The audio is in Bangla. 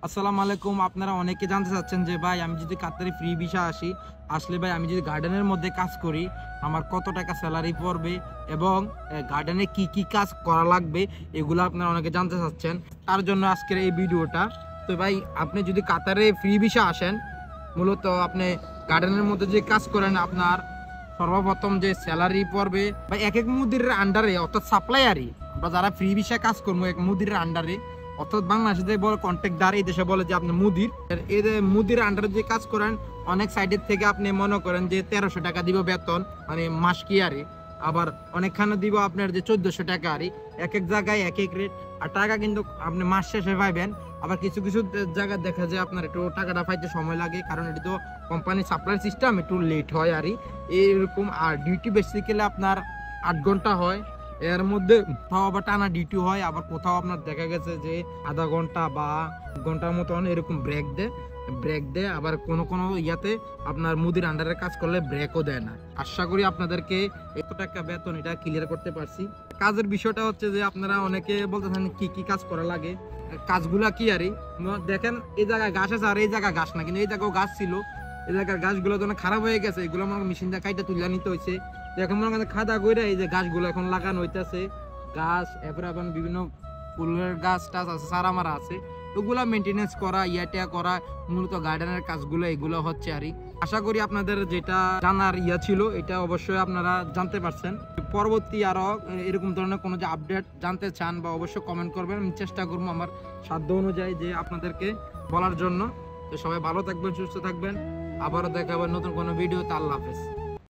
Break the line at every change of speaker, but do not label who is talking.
আসসালামু আলাইকুম। আপনারা অনেকে জানতে চাচ্ছেন যে ভাই আমি যদি কাতারে ফ্রি ভিসা আসলে ভাই আমি যদি গার্ডেনের মধ্যে কাজ করি আমার কত টাকা স্যালারি পড়বে এবং গার্ডেনে কি কি কাজ করা লাগবে এগুলো আপনারা অনেকে জানতে চাচ্ছেন। তার জন্য আজকের এই ভিডিওটা। তো ভাই আপনি যদি কাতারে ফ্রি ভিসা আসেন, মূলত আপনি গার্ডেনের মধ্যে যে কাজ করেন আপনার সর্বপ্রথম যে স্যালারি পড়বে বা এক এক মুদিরের আন্ডারে অর্থাৎ সাপ্লায়ারই আমরা যারা ফ্রি ভিসা কাজ করবো এক মুদিরের আন্ডারে অর্থাৎ বাংলাদেশে বলে কন্ট্রাক্টদার, এই দেশে বলে যে আপনি মুদির। এই যে মুদির আন্ডারে যে কাজ করেন অনেক সাইডের থেকে আপনি মনে করেন যে 1300 টাকা দিব বেতন, মানে মাস কি আরে, আবার অনেকখানে দিব আপনার যে 1400 টাকা আরে। এক এক জায়গায় এক এক রেট আর টাকা কিন্তু আপনি মাস শেষে পাইবেন। আবার কিছু কিছু জায়গায় দেখা যায় আপনার একটু টাকাটা পাইতে সময় লাগে, কারণ এটি তো কোম্পানি সাপ্লাই সিস্টেম, একটু লেট হয় আর এরকম। আর ডিউটি বেসিক্যালি আপনার 8 ঘন্টা হয়, এর মধ্যে কোথাও আবার টানা ডিউটি হয়, আবার কোথাও আপনার দেখা গেছে যে আধা ঘন্টা বা ঘন্টার মতন এরকম ব্রেক দেয়। আবার কোনো কোনো ইয়াতে আপনার মুদির আন্ডারে কাজ করলে ব্রেকও দেয় না। আশা করি আপনাদেরকে এত টাকা বেতন এটা ক্লিয়ার করতে পারছি। কাজের বিষয়টা হচ্ছে যে আপনারা অনেকে বলতেছেন কি কি কাজ করা লাগে, কাজগুলা কি আরে দেখেন। এই জায়গায় গাছ আছে আর এই জায়গায় গাছ না, কিন্তু এই জায়গায় গাছ ছিল, এই জায়গার গাছগুলো যখন খারাপ হয়ে গেছে এগুলো আমার মেশিন দিয়ে কাইটা তুলে নিতে হয়েছে। এখন মনে করেন খাদা কইরা এই যে গাছগুলো এখন লাগানো হইতেছে, গাছ এরপরে আবার বিভিন্ন ফুলের গাছ টাছ আছে, সারা মারা আছে, ওগুলা মেনটেনেন্স করা ইয়াটা করা মূলত গার্ডেনের কাজগুলো এগুলো হচ্ছে আর। আশা করি আপনাদের যেটা জানার ইয়া ছিল এটা অবশ্যই আপনারা জানতে পারছেন। পরবর্তী আরো এরকম ধরনের কোনো যে আপডেট জানতে চান বা অবশ্যই কমেন্ট করবেন, আমি চেষ্টা করবো আমার সাধ্য অনুযায়ী যে আপনাদেরকে বলার জন্য। তো সবাই ভালো থাকবেন, সুস্থ থাকবেন, আবারও দেখা হবে নতুন কোনো ভিডিওতে। আল্লাহ হাফেজ।